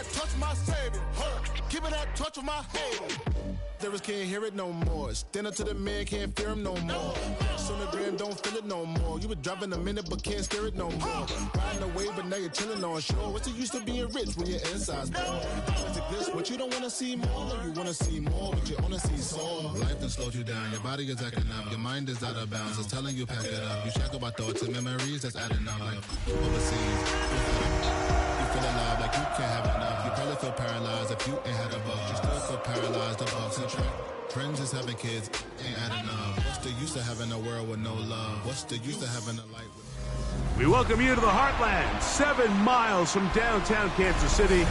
that touch my savior. Keep it that touch with my haters. Devils can't hear it no more. Stand up to the man, can't fear him no more. Sonogram don't feel it no more. You been driving a minute but can't steer it no more. Riding away but now you're chilling on shore. What's the use of being rich when your inside's poor? It's a glitch, but you don't wanna see more. No, you wanna see more, but you wanna see sore. Life done slowed you down. Your body is acting up. Your mind is out of bounds. It's telling you pack it up. You shackle by thoughts and memories that's adding up. Like overseas, you feel alive like you can't have enough. You probably feel paralyzed if you ain't had a bug. You still feel paralyzed above and track. Friends is having kids, ain't adding up. What's the use of having a world with no love? What's the use of having a life with... We welcome you to the Heartland, 7 miles from downtown Kansas City.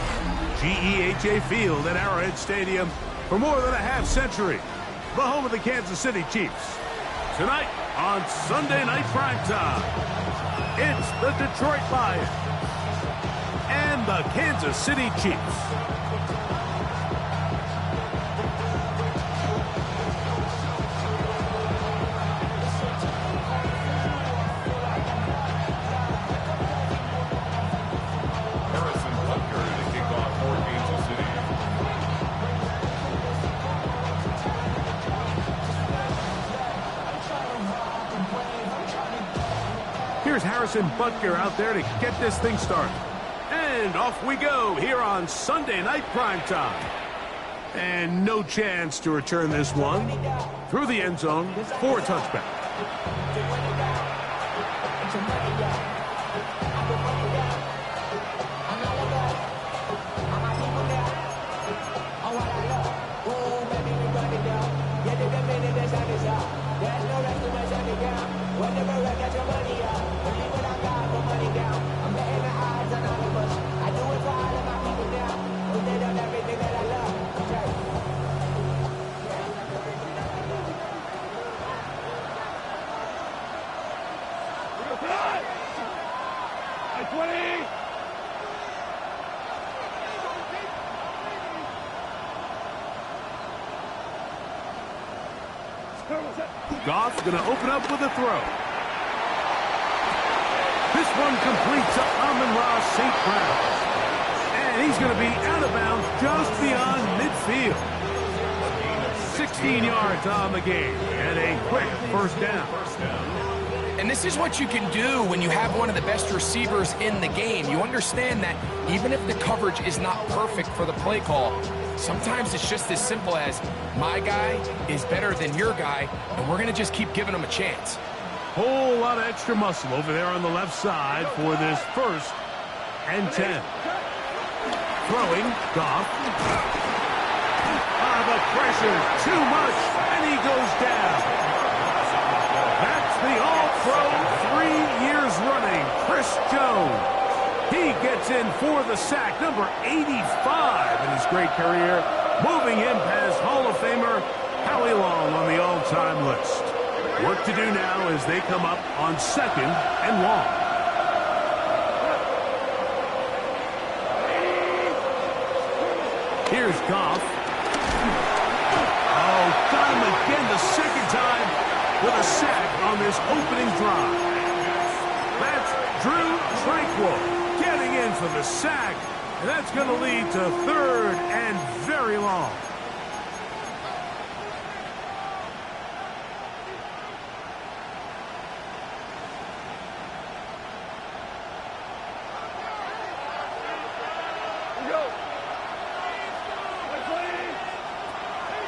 GEHA Field at Arrowhead Stadium for more than a half-century. The home of the Kansas City Chiefs. Tonight on Sunday Night Primetime, it's the Detroit Lions and the Kansas City Chiefs. Here's Harrison Butker out there to get this thing started. And off we go here on Sunday Night Primetime. And no chance to return this one through the end zone for a touchback. Goff's going to open up with a throw. This one completes to Amon-Ra St. Brown. And he's going to be out of bounds just beyond midfield. 16 yards on the game and a quick first down. And this is what you can do when you have one of the best receivers in the game. You understand that even if the coverage is not perfect for the play call, sometimes it's just as simple as my guy is better than your guy, and we're going to just keep giving him a chance. Whole lot of extra muscle over there on the left side for this 1st and 10. Throwing, Goff. The pressure, too much, and he goes down. That's the All-Pro 3 years running, Chris Jones. He gets in for the sack, number 85 in his great career, moving him past Hall of Famer Howie Long on the all-time list. Work to do now as they come up on 2nd and long. Here's Goff. Oh, got him again the 2nd time with a sack on this opening drive. That's Drue Tranquill getting in for the sack, and that's going to lead to 3rd and very long.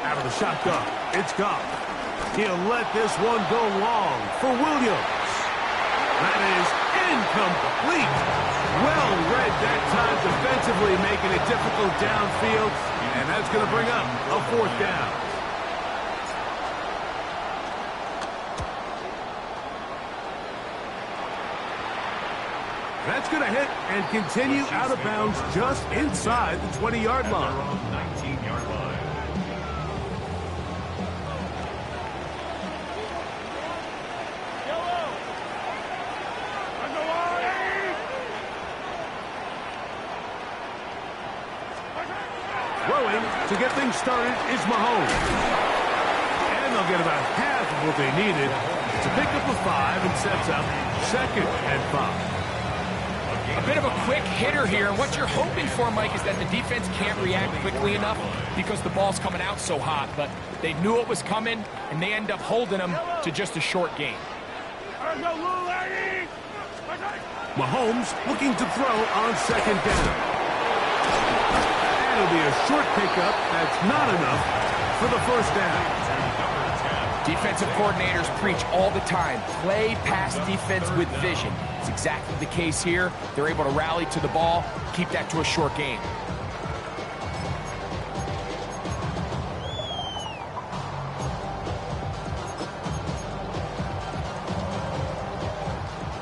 Out of the shotgun, it's Goff. He'll let this one go long for Williams. That is incomplete. Well read that time defensively, making it difficult downfield, and that's going to bring up a 4th down. That's going to hit and continue out of bounds just inside the 20-yard line. 19-yard line. Throwing to get things started is Mahomes. And they'll get about half of what they needed to pick up a 5 and sets up 2nd and 5. A bit of a quick hitter here, and what you're hoping for, Mike, is that the defense can't react quickly enough because the ball's coming out so hot, but they knew it was coming, and they end up holding them to just a short game. Mahomes looking to throw on second down. That'll be a short pickup. That's not enough for the first down. Defensive coordinators preach all the time, play pass defense with vision. It's exactly the case here. They're able to rally to the ball, keep that to a short game.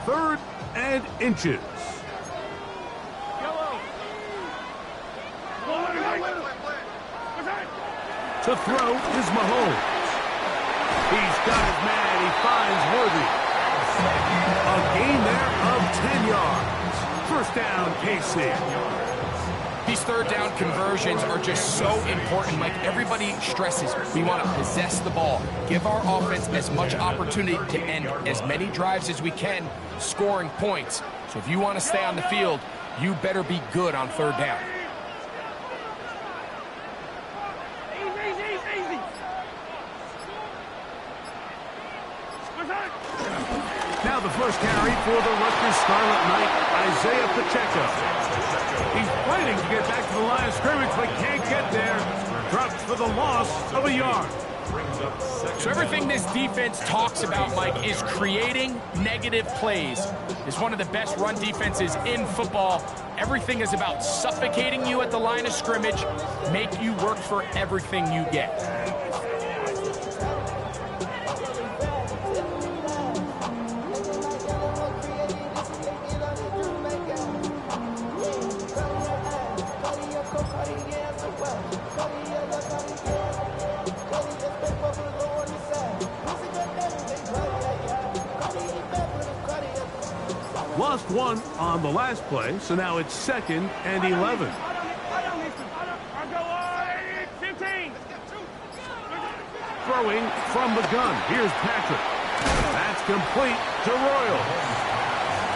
Third and inches. To throw is Mahomes. He's got his man. He finds Worthy. A gain there of 10 yards. First down, KC. These third down conversions are just so important. Like everybody stresses, we want to possess the ball, give our offense as much opportunity to end as many drives as we can, scoring points. So if you want to stay on the field, you better be good on third down. Now the first carry for the Rutgers Scarlet Knight, Isaiah Pacheco. He's fighting to get back to the line of scrimmage, but can't get there. Drops for the loss of a yard. So everything this defense talks about, Mike, is creating negative plays. It's one of the best run defenses in football. Everything is about suffocating you at the line of scrimmage, make you work for everything you get. Lost one on the last play, so now it's 2nd and 11. Throwing from the gun. Here's Patrick. That's complete to Royal.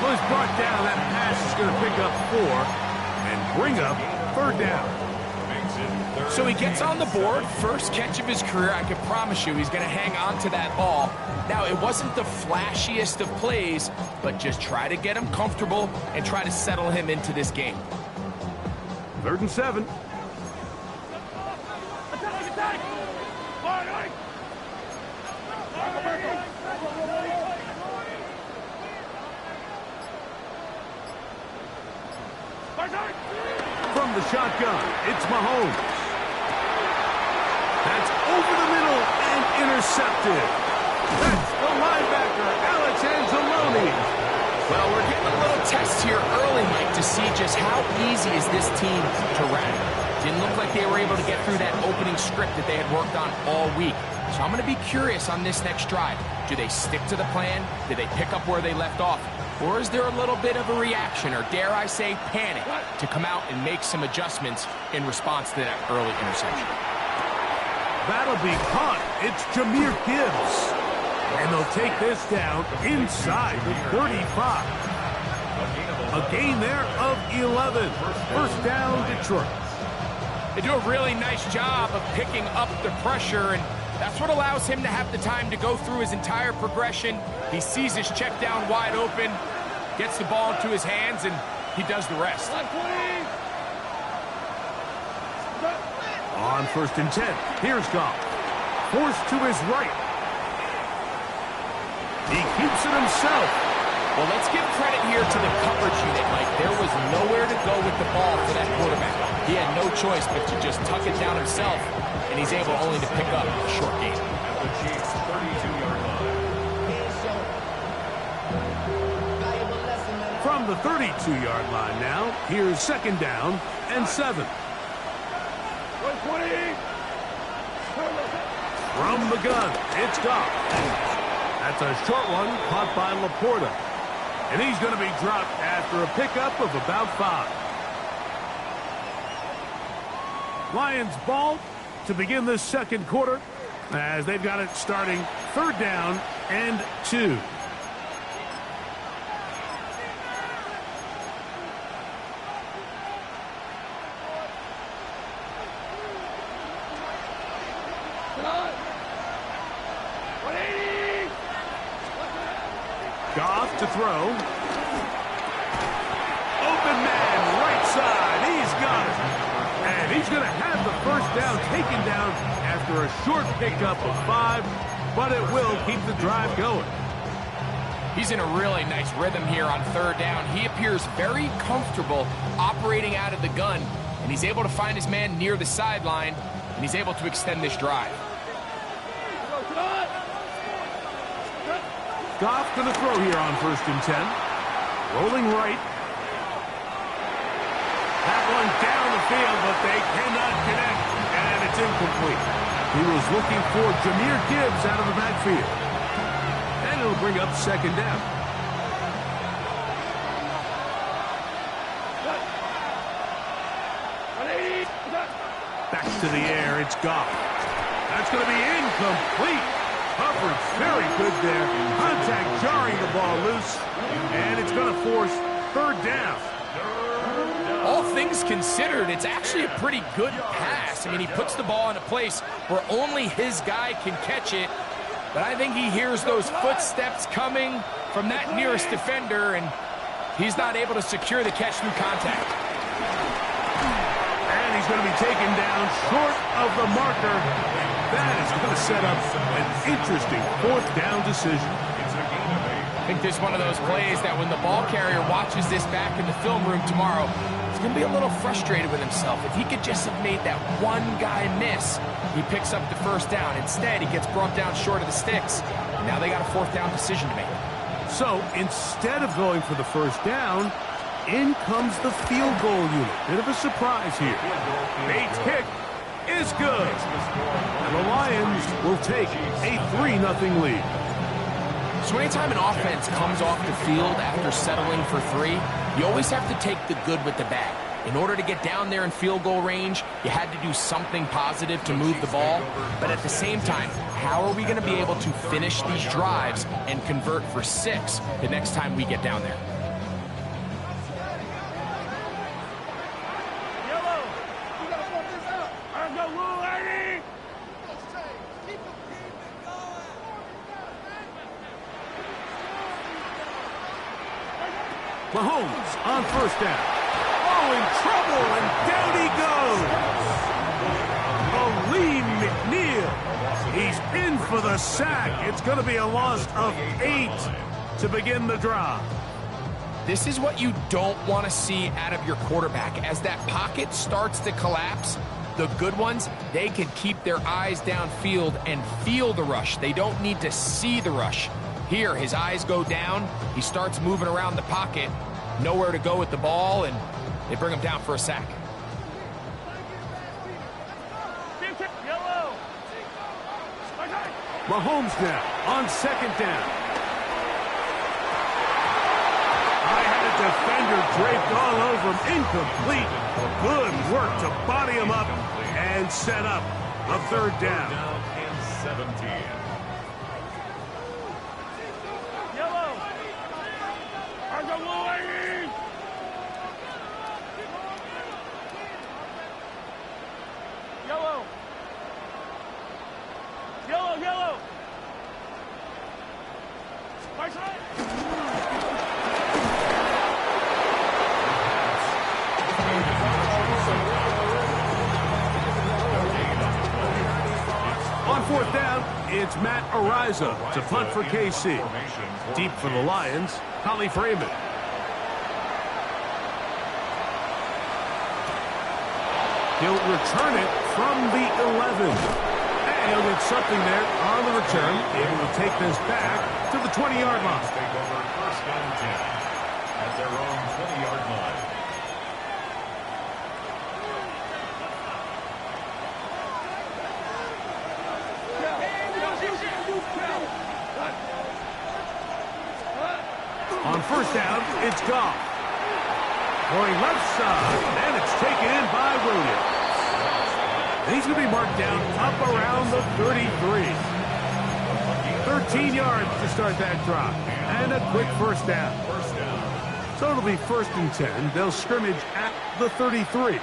Well, he's brought down. That pass is going to pick up 4 and bring up third down. So he gets on the board, first catch of his career. I can promise you he's going to hang on to that ball. Now, it wasn't the flashiest of plays, but just try to get him comfortable and try to settle him into this game. 3rd and 7. From the shotgun, it's Mahomes. That's over the middle and intercepted. That's the linebacker, Alex Anzalone. Well, we're getting a little test here early, Mike, to see just how easy is this team to rattle. Didn't look like they were able to get through that opening script that they had worked on all week. So I'm going to be curious on this next drive. Do they stick to the plan? Do they pick up where they left off? Or is there a little bit of a reaction, or dare I say panic, to come out and make some adjustments in response to that early interception? That'll be caught. It's Jahmyr Gibbs. And they'll take this down inside the 35. A gain there of 11. First down, Detroit. They do a really nice job of picking up the pressure, and that's what allows him to have the time to go through his entire progression. He sees his check down wide open, gets the ball into his hands, and he does the rest. On 1st and 10, here's Goff. Forced to his right. He keeps it himself. Well, let's give credit here to the coverage unit, Mike. There was nowhere to go with the ball for that quarterback. He had no choice but to just tuck it down himself, and he's able only to pick up a short gain. From the 32-yard line now, here's 2nd down and 7. From the gun, it's Goff. That's a short one caught by Laporta. And he's going to be dropped after a pickup of about 5. Lions ball to begin this 2nd quarter as they've got it starting 3rd down and 2. throw. Open man, right side. He's got it. And he's going to have the first down taken down after a short pickup of 5, but it will keep the drive going. He's in a really nice rhythm here on third down. He appears very comfortable operating out of the gun, and he's able to find his man near the sideline, and he's able to extend this drive. Goff going to throw here on 1st and 10. Rolling right. That one down the field, but they cannot connect, and it's incomplete. He was looking for Jahmyr Gibbs out of the backfield. And it'll bring up 2nd down. Back to the air, it's Goff. That's going to be incomplete. Coverage very good there. Contact jarring the ball loose, and it's going to force 3rd down. All things considered, it's actually a pretty good pass. I mean, he puts the ball in a place where only his guy can catch it. But I think he hears those footsteps coming from that nearest defender, and he's not able to secure the catch through contact. And he's going to be taken down short of the marker. That is going to set up an interesting 4th down decision. I think this is one of those plays that when the ball carrier watches this back in the film room tomorrow, he's going to be a little frustrated with himself. If he could just have made that one guy miss, he picks up the 1st down. Instead, he gets brought down short of the sticks. Now they got a 4th down decision to make. So instead of going for the 1st down, in comes the field goal unit. Bit of a surprise here. Bates' kick is good. And the Lions will take a 3-0 lead. So anytime an offense comes off the field after settling for 3, you always have to take the good with the bad. In order to get down there in field goal range, you had to do something positive to move the ball. But at the same time, how are we going to be able to finish these drives and convert for 6 the next time we get down there? Mahomes on 1st down. Oh, in trouble, and down he goes. Aleem McNeil. He's in for the sack. It's going to be a loss of 8 to begin the drive. This is what you don't want to see out of your quarterback. As that pocket starts to collapse, the good ones, they can keep their eyes downfield and feel the rush. They don't need to see the rush. Here, his eyes go down. He starts moving around the pocket. Nowhere to go with the ball, and they bring him down for a sack. Mahomes now on 2nd down. I had a defender draped all over him. Incomplete. Good work to body him up and set up a 3rd down. And 17. On 4th down, it's Matt Araiza to punt for KC. Deep for the Lions, Holly Freeman. He'll return it from the 11. And he'll get something there on the return, able to take this back to the 20-yard line. Take over 1st and 10 at their own 20-yard line. On 1st down, it's Goff. Going left side, and it's taken in by Williams. And he's going to be marked down up around the 33. 13 yards to start that drive. And a quick 1st down. So it'll be 1st and 10. They'll scrimmage at the 33.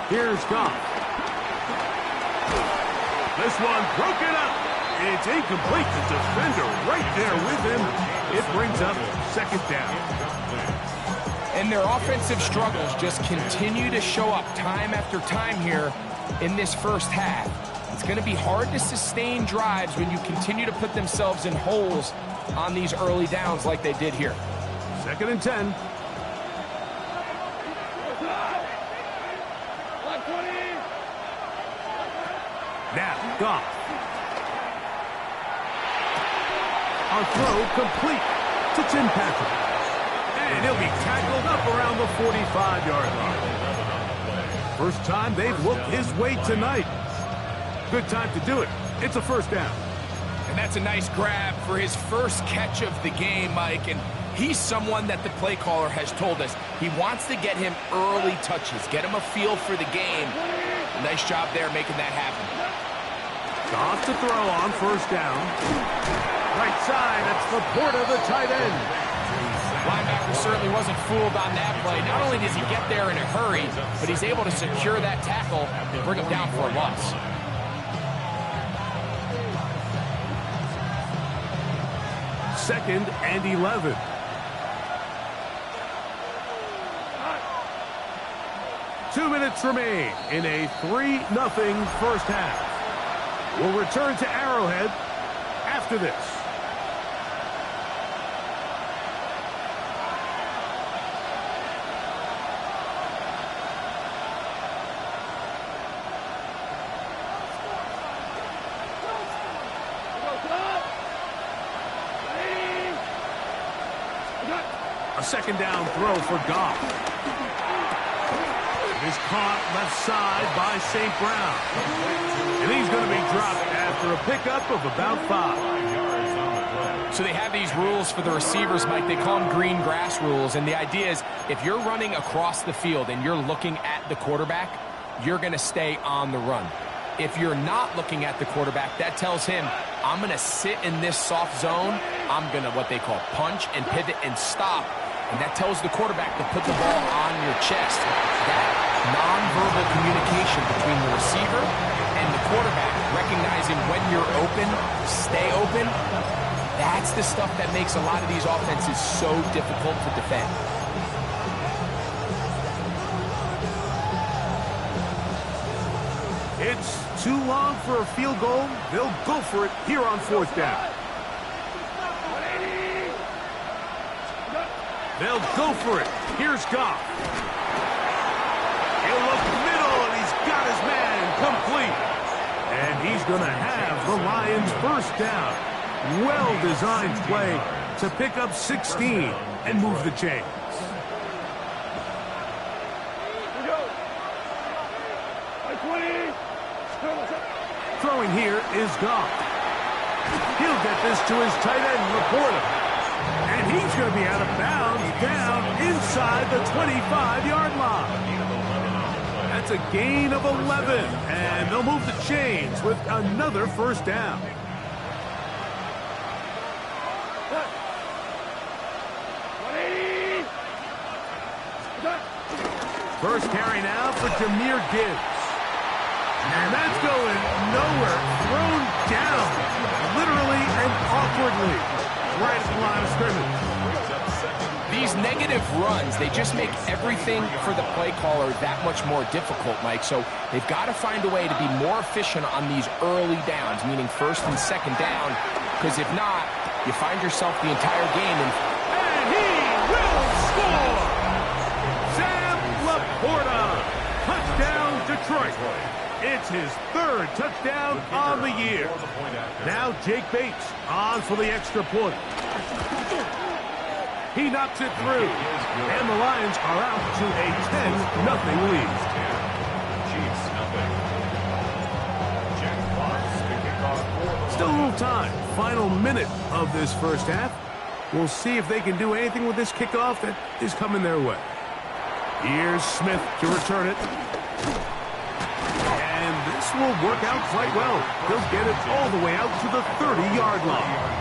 Here's Goff. This one broken up It's incomplete. The defender right there with him. It brings up second down. And their offensive struggles just continue to show up time after time here in this first half. It's going to be hard to sustain drives when you continue to put themselves in holes on these early downs like they did here. 2nd and 10. Now, Goff. Our throw complete to Tim Patrick. And he'll be tackled up around the 45-yard line. First time they've looked his way tonight. Good time to do it. It's a first down. And that's a nice grab for his first catch of the game, Mike. And he's someone that the play caller has told us he wants to get him early touches, get him a feel for the game. Nice job there making that happen. Goff to throw on first down. Right side, it's Laporta, the tight end. Linebacker certainly wasn't fooled on that play. Not only does he get there in a hurry, but he's able to secure that tackle and bring him down for a loss. Second and 11. Two minutes remain in a 3-0 first half. We'll return to Arrowhead after this. A second down throw for Goff. It is caught left side by St. Brown. And he's going to be dropped after a pickup of about 5. So they have these rules for the receivers, Mike. They call them green grass rules. And the idea is if you're running across the field and you're looking at the quarterback, you're going to stay on the run. If you're not looking at the quarterback, that tells him, I'm going to sit in this soft zone. I'm going to what they call punch and pivot and stop. And that tells the quarterback to put the ball on your chest. That nonverbal communication between the receiver and the quarterback, recognizing when you're open, stay open, that's the stuff that makes a lot of these offenses so difficult to defend. It's too long for a field goal. They'll go for it here on fourth down. They'll go for it. Here's Goff. He'll look middle, and he's got his man complete. And he's going to have the Lions first down. Well-designed play to pick up 16 and move the chains. Throwing here is Goff. He'll get this to his tight end, Laporta. And he's going to be out of bounds down inside the 25-yard line. That's a gain of 11, and they'll move the chains with another first down. First carry now for Jahmyr Gibbs. And that's going nowhere. Thrown down, literally and awkwardly, right at the line of scrimmage. These negative runs, they just make everything for the play caller that much more difficult, Mike. So they've got to find a way to be more efficient on these early downs, meaning first and second down, because if not, you find yourself the entire game. And he will score! Sam Laporta! Touchdown, Detroit. It's his third touchdown on the year. Now Jake Bates on for the extra point. He knocks it through. And the Lions are out to a 10-0 lead. Still a little time. Final minute of this first half. We'll see if they can do anything with this kickoff that is coming their way. Here's Smith to return it. This will work out quite well. He'll get it all the way out to the 30-yard line.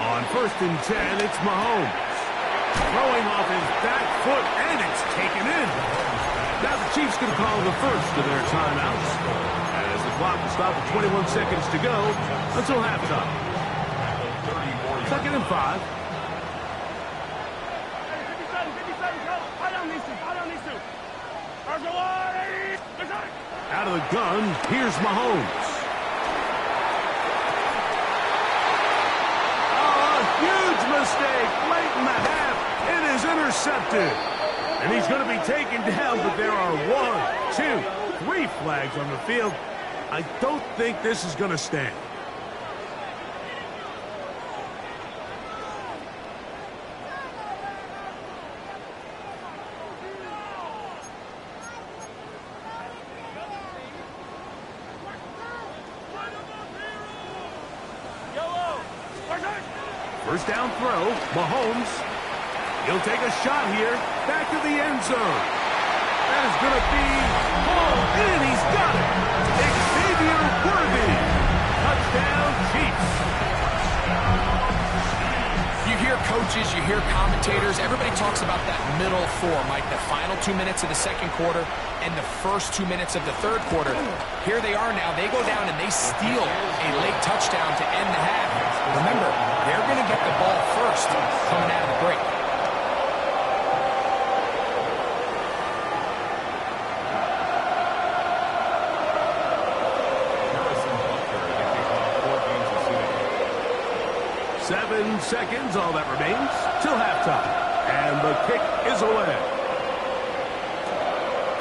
On 1st and 10, it's Mahomes. Throwing off his back foot, and it's taken in. Now the Chiefs going to call the first of their timeouts, as the clock will stop at 21 seconds to go until halftime. 2nd and 5. Out of the gun, here's Mahomes. Oh, a huge mistake late in the half. It is intercepted. And he's going to be taken down, but there are 1, 2, 3 flags on the field. I don't think this is going to stand. First down throw, Mahomes. He'll take a shot here, back to the end zone. That is going to be ball in, he's got it. Xavier Worthy. Touchdown, Chiefs. You hear coaches, you hear commentators, everybody talks about that middle four, Mike, the final 2 minutes of the second quarter and the first 2 minutes of the third quarter. Here they are now. They go down and they steal a late touchdown to end the half. Remember, they're going to get the ball first coming out of the break. Seven seconds, all that remains, till halftime. And the kick is away.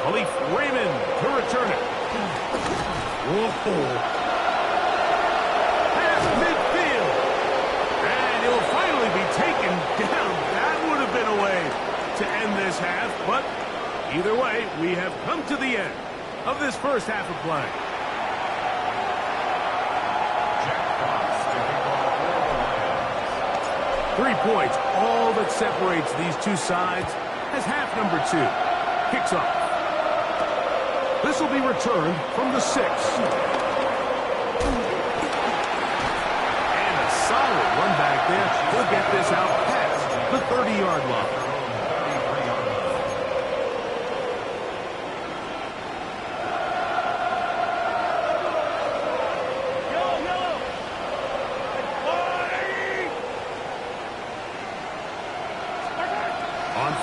Khalif Raymond to return it. Whoa. Past midfield. And he'll finally be taken down. That would have been a way to end this half. But either way, we have come to the end of this first half of play. 3 points, all that separates these two sides as half number 2 kicks off. This will be returned from the 6. And a solid run back there. He'll get this out past the 30-yard line.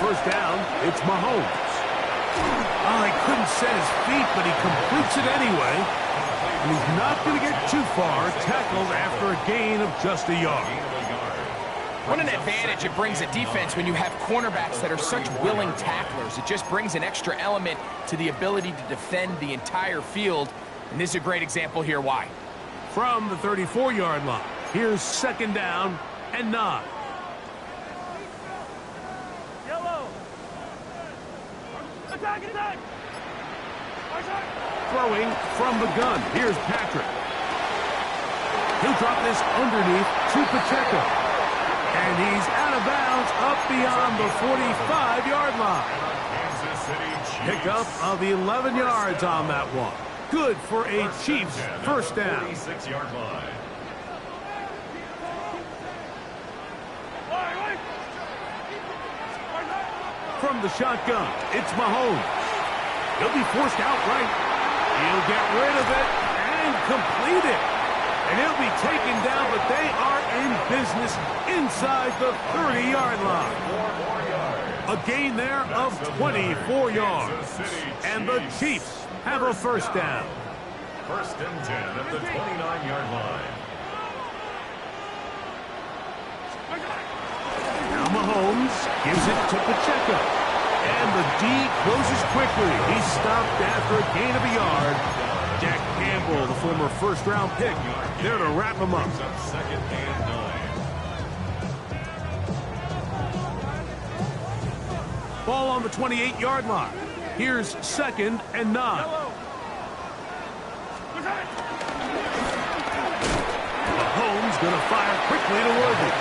First down, it's Mahomes. Oh, he couldn't set his feet, but he completes it anyway. And he's not going to get too far, tackled after a gain of just a yard. What an advantage it brings a defense when you have cornerbacks that are such willing tacklers. It just brings an extra element to the ability to defend the entire field. And this is a great example here why. From the 34-yard line, here's 2nd down and 9. Throwing from the gun. Here's Patrick. He'll drop this underneath to Pacheco. And he's out of bounds up beyond the 45-yard line. Pickup of 11 yards on that one. Good for a Chiefs first down. 36-yard line. From the shotgun, it's Mahomes. He'll be forced outright. He'll get rid of it and complete it. And he'll be taken down, but they are in business inside the 30-yard line. A gain there of 24 yards. And the Chiefs have a first down. 1st and 10 at the 29-yard line. Now Mahomes gives it to Pacheco. And the D closes quickly. He's stopped after a gain of a yard. Jack Campbell, the former first-round pick, there to wrap him up. 2nd and 9. Ball on the 28-yard line. Here's 2nd and 9. Mahomes going to fire quickly to Worthy.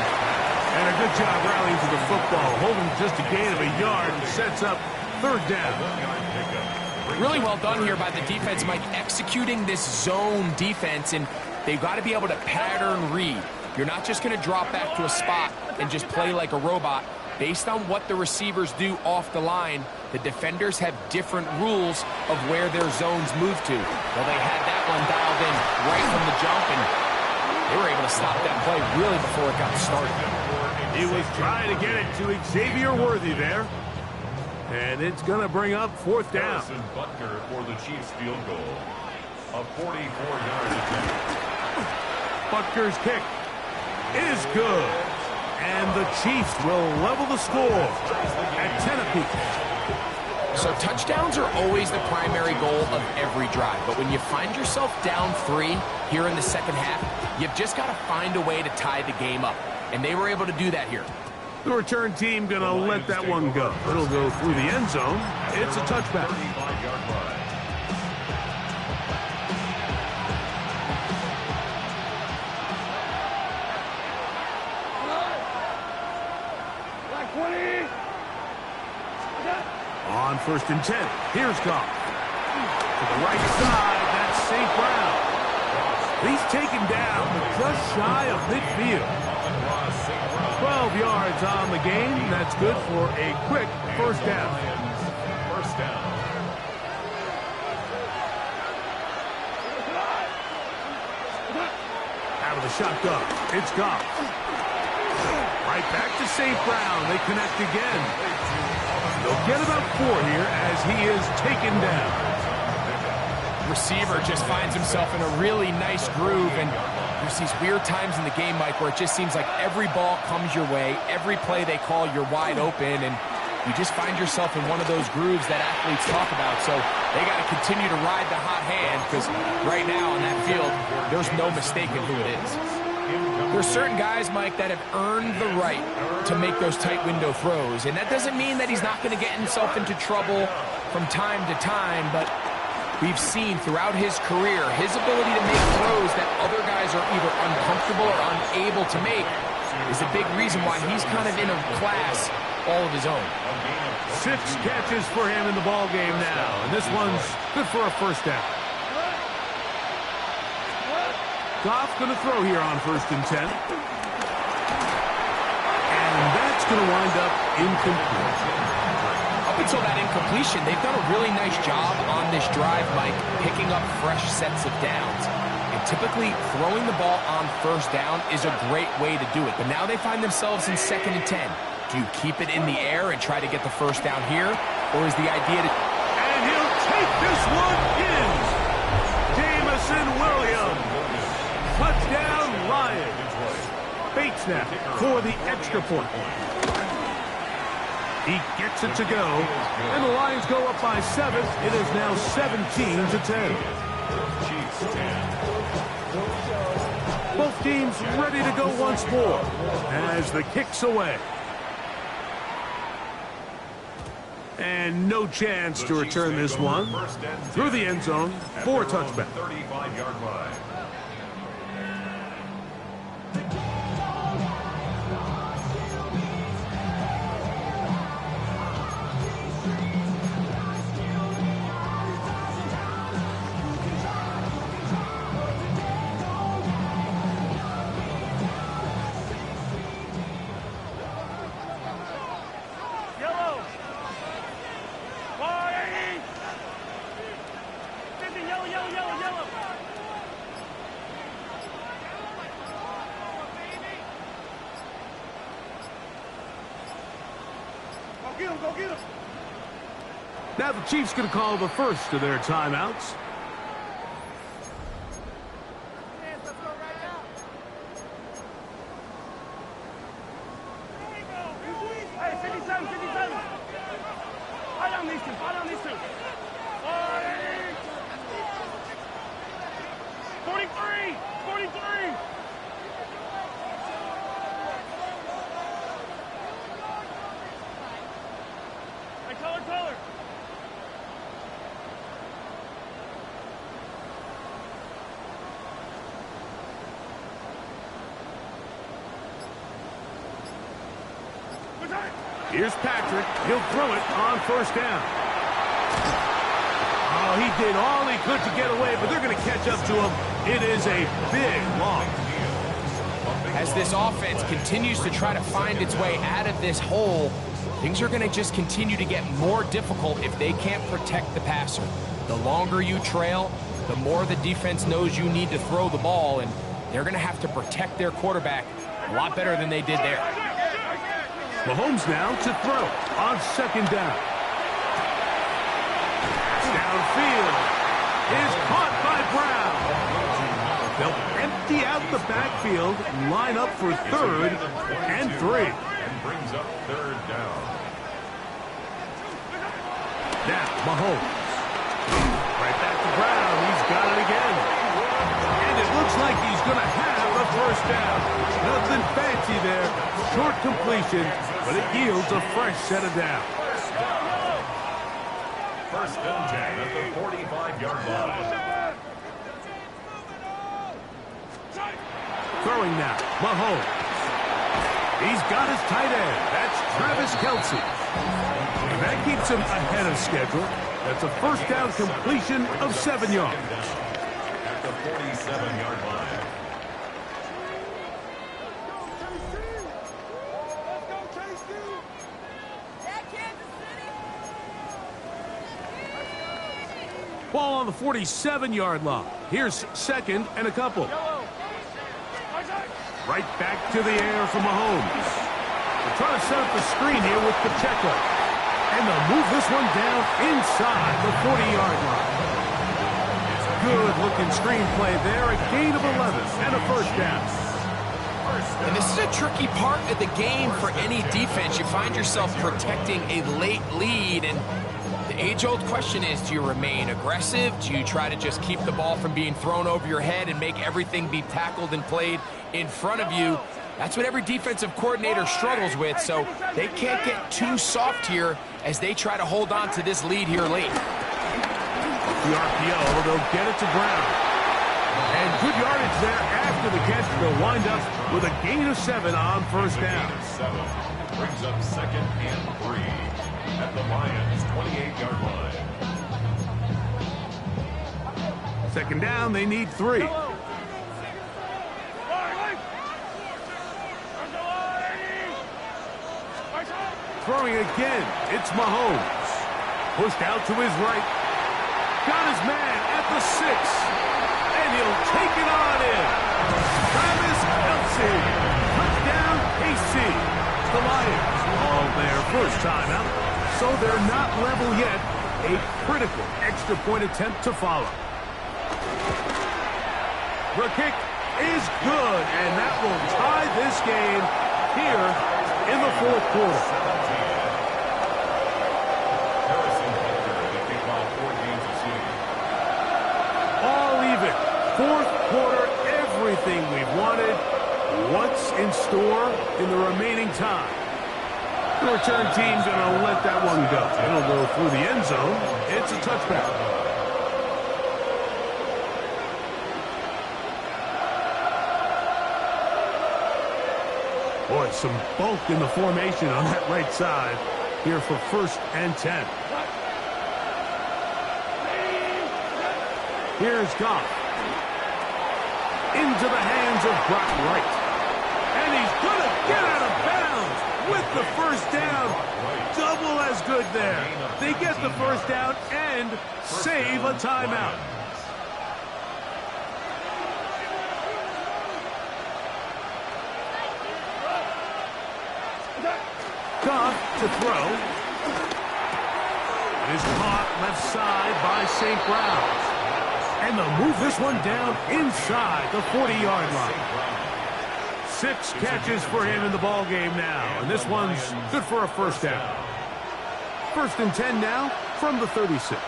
And a good job rallying to the football, holding just a gain of a yard and sets up 3rd down. Really well done here by the defense, Mike, executing this zone defense, and they've got to be able to pattern read. You're not just going to drop back to a spot and just play like a robot. Based on what the receivers do off the line, the defenders have different rules of where their zones move to. Well, they had that one dialed in right from the jump, and they were able to stop that play really before it got started. He was trying to get it to Xavier Worthy there. And it's going to bring up fourth down. Harrison Butker for the Chiefs field goal. A 44-yard attempt. Butker's kick is good. And the Chiefs will level the score at 10 apiece. So touchdowns are always the primary goal of every drive. But when you find yourself down 3 here in the second half, you've just got to find a way to tie the game up. And they were able to do that here. The return team going to let that one go. It'll go through the end zone. It's a touchback. 35-yard line. On 1st and 10, here's Goff. To the right side, that's St. Brown. He's taken down just shy of midfield. 12 yards on the game. That's good for a quick first down. First down. Out of the shotgun, it's Goff. Right back to St. Brown. They connect again. They'll get about 4 here as he is taken down. Receiver just finds himself in a really nice groove, and there's these weird times in the game, Mike, where it just seems like every ball comes your way, every play they call, you're wide open, and you just find yourself in one of those grooves that athletes talk about. So they got to continue to ride the hot hand, because right now on that field, there's no mistaking who it is. There's certain guys, Mike, that have earned the right to make those tight window throws, and that doesn't mean that he's not going to get himself into trouble from time to time, but we've seen throughout his career his ability to make throws that other guys are either uncomfortable or unable to make is a big reason why he's kind of in a class all of his own. 6 catches for him in the ball game now, and this one's good for a first down. Goff going to throw here on 1st and 10. And that's going to wind up incomplete. Up until that incompletion, they've done a really nice job on this drive, Mike, picking up fresh sets of downs. And typically, throwing the ball on 1st down is a great way to do it. But now they find themselves in 2nd and 10. Do you keep it in the air and try to get the first down here? Or is the idea to... And he'll take this one in. Jameson Williams. Touchdown, Lions. Bates now for the extra point. He gets it to go, and the Lions go up by 7. It is now 17-10. Chiefs 10. Both teams ready to go once more as the kick's away. And no chance to return this one through the end zone for a touchback. 35-yard line. Now the Chiefs going to call the first of their timeouts. Here's Patrick. He'll throw it on 1st down. Well, he did all he could to get away, but they're going to catch up to him. It is a big loss. As this offense continues to try to find its way out of this hole, things are going to just continue to get more difficult if they can't protect the passer. The longer you trail, the more the defense knows you need to throw the ball, and they're going to have to protect their quarterback a lot better than they did there. Mahomes now to throw on second down. Downfield is caught by Brown. They'll empty out the backfield, line up for 3rd and 3. And brings up 3rd down. Now Mahomes. Right back to Brown. He's got it again. And it looks like he's going to have a first down. Nothing fancy there. Short completion, but it yields a fresh set of downs. 1st and 10 at the 45-yard line. Throwing now, Mahomes. He's got his tight end. That's Travis Kelce. And that keeps him ahead of schedule. That's a first down completion of 7 yards. At the 47-yard line. Ball on the 47-yard line. Here's 2nd and a couple. Right back to the air for Mahomes. They're trying to set up the screen here with Pacheco. And they'll move this one down inside the 40-yard line. Good-looking screenplay there. A gain of 11 and a first down. And this is a tricky part of the game for any defense. You find yourself protecting a late lead, and the age-old question is, do you remain aggressive? Do you try to just keep the ball from being thrown over your head and make everything be tackled and played in front of you? That's what every defensive coordinator struggles with, so they can't get too soft here as they try to hold on to this lead here late. The RPO, they'll get it to Brown. And good yardage there after the catch. They'll wind up with a gain of 7 on first down. 7 brings up 2nd and 3 at the Lions' 28-yard line. 2nd down, they need 3. Throwing again, it's Mahomes. Pushed out to his right. Got his man at the 6. And he'll take it on in. Travis Kelce. Touchdown, KC. The Lions all their first time out. So they're not level yet. A critical extra point attempt to follow. The kick is good, and that will tie this game here in the 4th quarter. All even. 4th quarter, everything we've wanted. What's in store in the remaining time? The return team's going to let that one go. It'll go through the end zone. It's a touchback. Boy, some bulk in the formation on that right side here for 1st and 10. Here's Goff. Into the hands of Brock Wright. And he's going to get out of bounds with the first down. Double as good there. They get the first down and save a timeout. Goff to throw. It is caught left side by St. Brown. And they'll move this one down inside the 40-yard line. 6 catches for him in the ball game now. And this one's good for a first down. 1st and 10 now from the 36.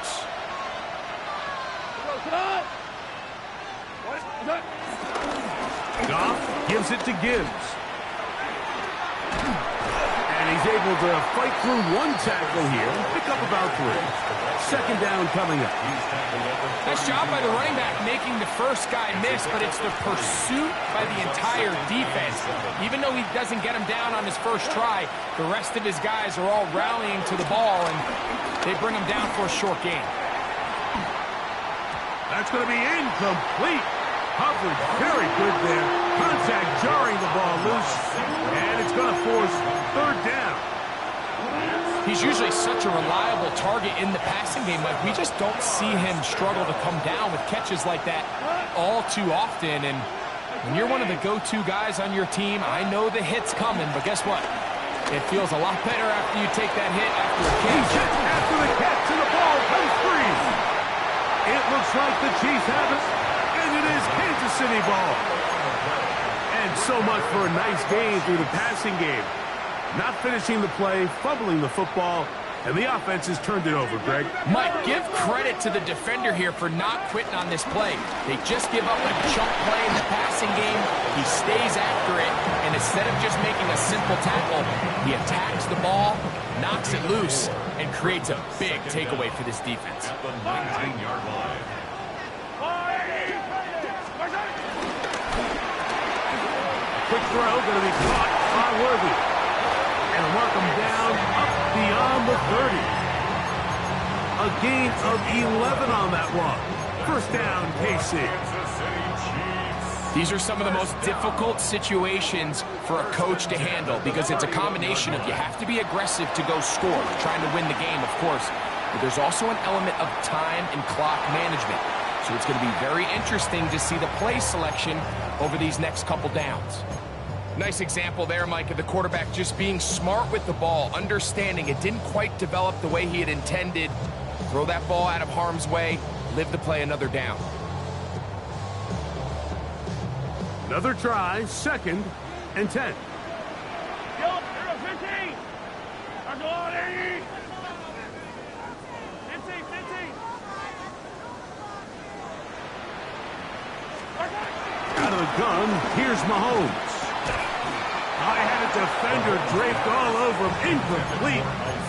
Goff gives it to Gibbs. And he's able to fight through one tackle here. Pick up about 3. 2nd down coming up. Nice job by the running back making the first guy miss, but it's the pursuit by the entire defense. Even though he doesn't get him down on his first try, the rest of his guys are all rallying to the ball, and they bring him down for a short gain. That's going to be incomplete. Coverage very good there. Contact jarring the ball loose. And it's going to force third down. He's usually such a reliable target in the passing game. Like, we just don't see him struggle to come down with catches like that all too often. And when you're one of the go-to guys on your team, I know the hit's coming, but guess what? It feels a lot better after you take that hit after a catch. After the catch, and the ball comes free. It looks like the Chiefs have it, and it is Kansas City ball. And so much for a nice game through the passing game. Not finishing the play, fumbling the football, and the offense has turned it over, Greg. Mike, give credit to the defender here for not quitting on this play. They just give up a chunk play in the passing game. He stays after it, and instead of just making a simple tackle, he attacks the ball, knocks it loose, and creates a big takeaway for this defense. At the 19-yard line. Quick throw, going to be caught by Worthy. And mark him down up beyond the 30. A gain of 11 on that one. First down, KC. These are some of the most difficult situations for a coach to handle because it's a combination of you have to be aggressive to go score. You're trying to win the game, of course, but there's also an element of time and clock management. So it's going to be very interesting to see the play selection over these next couple downs. Nice example there, Mike, of the quarterback just being smart with the ball, understanding it didn't quite develop the way he had intended. Throw that ball out of harm's way, live to play another down. Another try, 2nd and 10. Out of the gun, here's Mahomes. I had a defender draped all over him. Incomplete.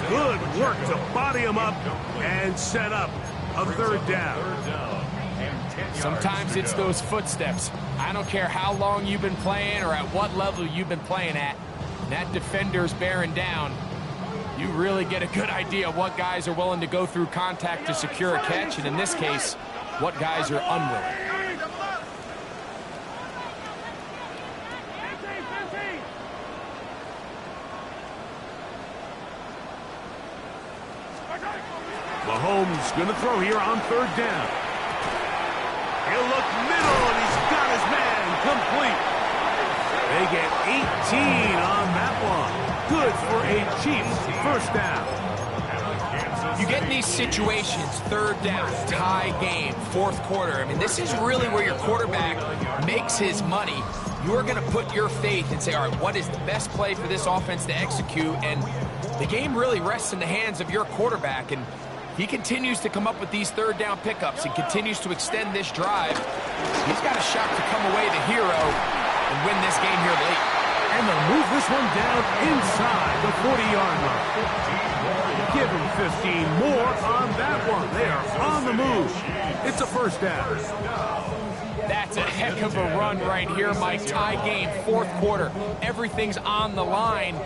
Good work to body him up and set up a third down. Sometimes it's those footsteps. I don't care how long you've been playing or at what level you've been playing at. That defender's bearing down. You really get a good idea of what guys are willing to go through contact to secure a catch, and in this case, what guys are unwilling. Mahomes going to throw here on third down. He'll look middle, and he's got his man complete. They get 18 on that one. Good for a Chiefs first down. You get in these situations, third down, tie game, fourth quarter. I mean, this is really where your quarterback makes his money. You're going to put your faith and say, all right, what is the best play for this offense to execute? And the game really rests in the hands of your quarterback. And he continues to come up with these third down pickups and continues to extend this drive. He's got a shot to come away the hero and win this game here late. And they'll move this one down inside the 40-yard line. Give him 15 more on that one. They are on the move. It's a first down. That's a heck of a run right here, Mike. Tie game, fourth quarter. Everything's on the line.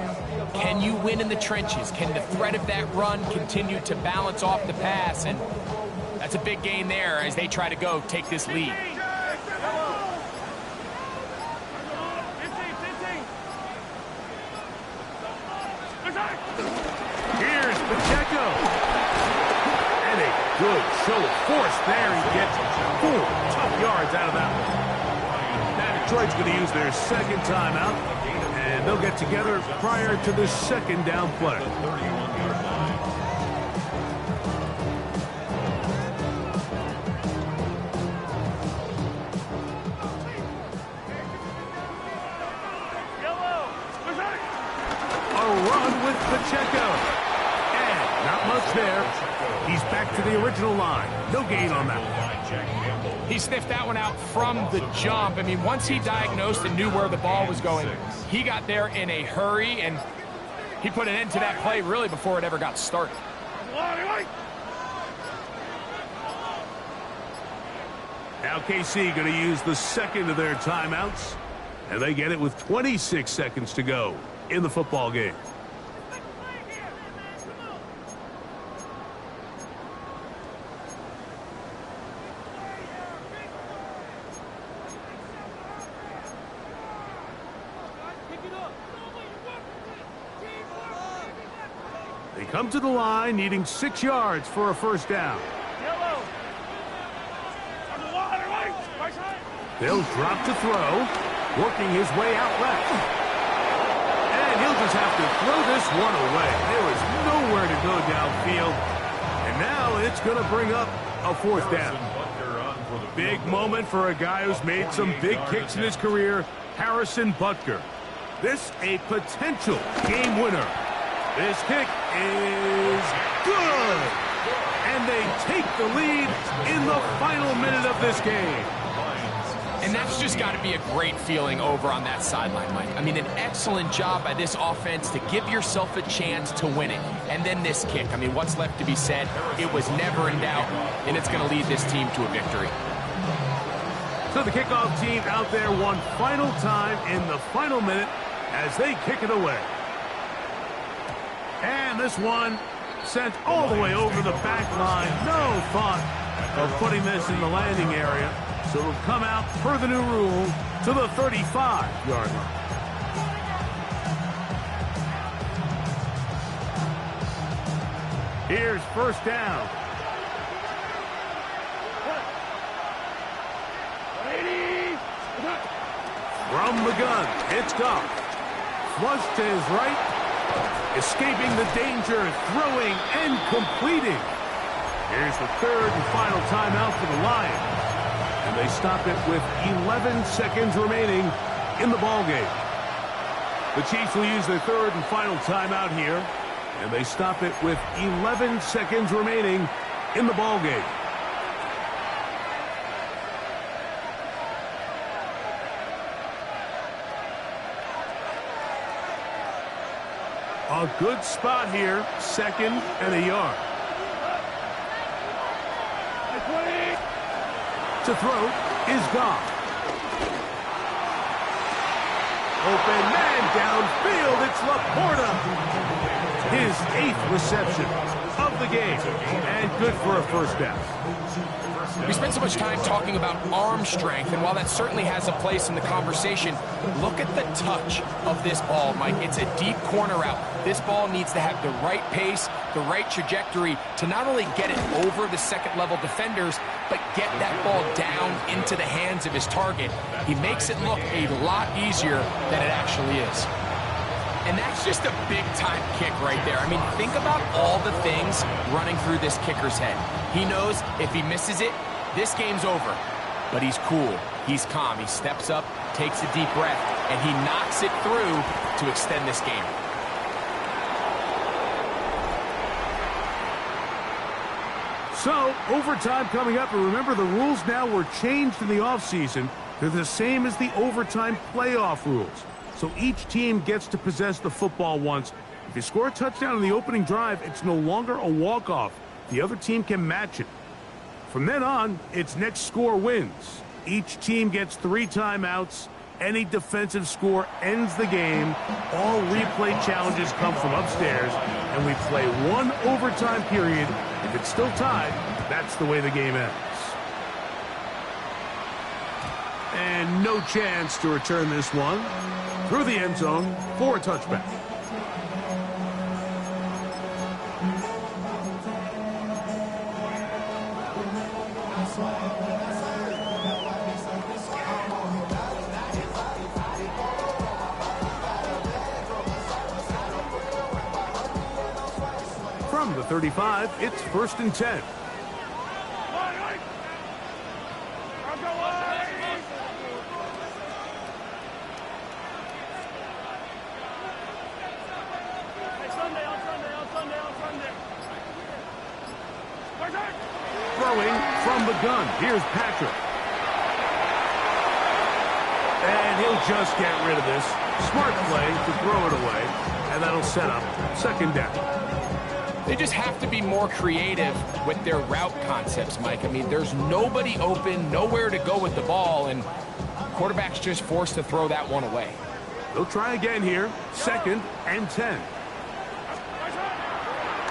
Can you win in the trenches? Can the threat of that run continue to balance off the pass? And that's a big gain there as they try to go take this lead. Here's Pacheco. And a good show of force there. He gets 4 tough yards out of that one. Now Detroit's going to use their second timeout, and they'll get together prior to the second down play. A run with Pacheco. And not much there. He's back to the original line. No gain on that one. He sniffed that one out from the jump. I mean, once he diagnosed and knew where the ball was going, he got there in a hurry, and he put an end to that play really before it ever got started. Now KC going to use the second of their timeouts, and they get it with 26 seconds to go in the football game. come to the line needing 6 yards for a first down. They'll drop to throw, working his way out left. And he'll just have to throw this one away. There is nowhere to go downfield. And now it's going to bring up a fourth down. Big moment for a guy who's made some big kicks in his career, Harrison Butker. This a potential game winner. This kick is good. And they take the lead in the final minute of this game. And that's just got to be a great feeling over on that sideline, Mike. I mean, an excellent job by this offense to give yourself a chance to win it. And then this kick. I mean, what's left to be said? It was never in doubt, and it's going to lead this team to a victory. So the kickoff team out there one final time in the final minute as they kick it away. And this one sent all the way over the back line. No thought of putting this in the landing area. So it'll come out per the new rule to the 35-yard line. Here's first down. From the gun, it's Goff. Flush to his right. Escaping the danger, throwing and completing. Here's the third and final timeout for the Lions. And they stop it with 11 seconds remaining in the ballgame. The Chiefs will use their third and final timeout here. And they stop it with 11 seconds remaining in the ballgame. A good spot here, second and a yard. To throw is Goff. Open man downfield, it's Laporta. His 8th reception of the game, and good for a first down. We spent so much time talking about arm strength, and while that certainly has a place in the conversation, look at the touch of this ball, Mike. It's a deep corner route. This ball needs to have the right pace, the right trajectory to not only get it over the second-level defenders, but get that ball down into the hands of his target. He makes it look a lot easier than it actually is. And that's just a big-time kick right there. I mean, think about all the things running through this kicker's head. He knows if he misses it, this game's over. But he's cool. He's calm. He steps up, takes a deep breath, and he knocks it through to extend this game. So, overtime coming up. And remember, the rules now were changed in the offseason. They're the same as the overtime playoff rules. So each team gets to possess the football once. If you score a touchdown in the opening drive, it's no longer a walk-off. The other team can match it. From then on, it's next score wins. Each team gets 3 timeouts. Any defensive score ends the game. All replay challenges come from upstairs, and we play 1 overtime period. If it's still tied, that's the way the game ends. And no chance to return this one through the end zone for a touchback. From the 35, it's 1st and 10. Throwing from the gun. Here's Patrick. And he'll just get rid of this. Smart play to throw it away. And that'll set up 2nd down. They just have to be more creative with their route concepts, Mike. I mean, there's nobody open, nowhere to go with the ball, and quarterback's just forced to throw that one away. They'll try again here. 2nd and 10.